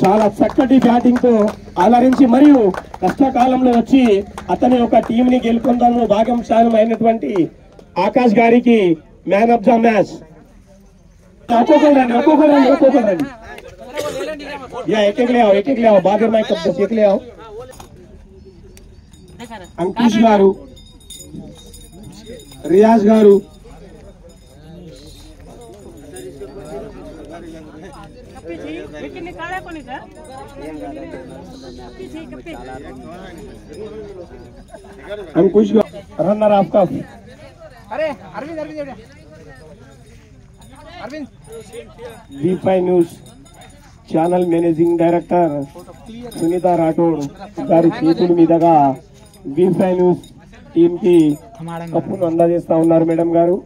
చాలా చక్కటి బ్యాటింగ్ తో అలరించి మరియు కష్టకాలంలో వచ్చి అతని ఒక టీం ని గెలుపొందడంలో భాగస్వామ్యం అయినటువంటి ఆకాష్ గారికి మ్యాన్ ఆఫ్ ద మ్యాచ్. ఒక్కొక్కరండి एक ले आओ बादर माइक कब एक ले आओ. Ankush garu, Riyaz garu, Ankush runner of cup. अरे Arvind Arvind Arvind V5 news channel managing director Sunitha Rathod గారి చేతుల మీదుగా V5 న్యూస్ టీం కి కప్పును అందజేస్తా ఉన్నారు మేడం గారు.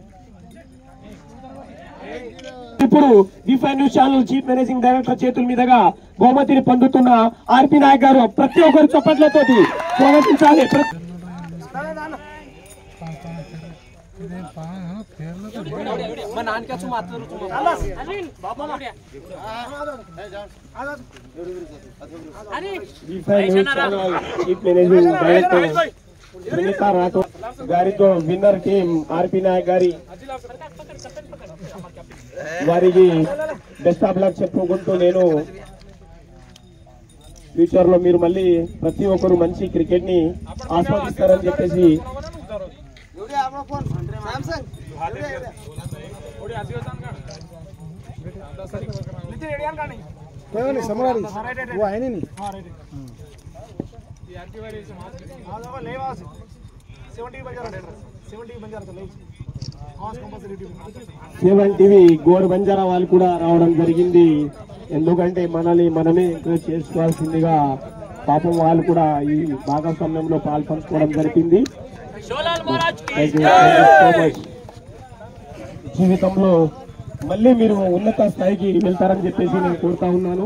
ఇప్పుడు V5 news channel chief managing director చేతుల మీదుగా బహుమతిని పొందుతున్న ఆర్పి నాయక్ గారు ప్రతి ఒక్కరు చప్పట్లతో స్వాగతించాలి. Chief managing director Sunitha Rathod గారితో విన్నర్ టీం ఆర్పి నాయక్ గారి వారికి బెస్ట్ ఆఫ్ లక్ చెప్పుకుంటూ నేను ఫ్యూచర్ లో మీరు మళ్ళీ ప్రతి ఒక్కరు మంచి క్రికెట్ ని ఆస్వాదిస్తారని చెప్పేసి సెవెన్ టీవీ గోడ్ బంజారా వాళ్ళు కూడా రావడం జరిగింది. ఎందుకంటే మనల్ని మనమే ఎంకరేజ్ చేసుకోవాల్సిందిగా పాపం వాళ్ళు కూడా ఈ భాగస్వామ్యంలో పాల్పంచుకోవడం జరిగింది. జీవితంలో మళ్ళీ మీరు ఉన్నత స్థాయికి వెళ్తారని చెప్పేసి నేను కోరుతా ఉన్నాను.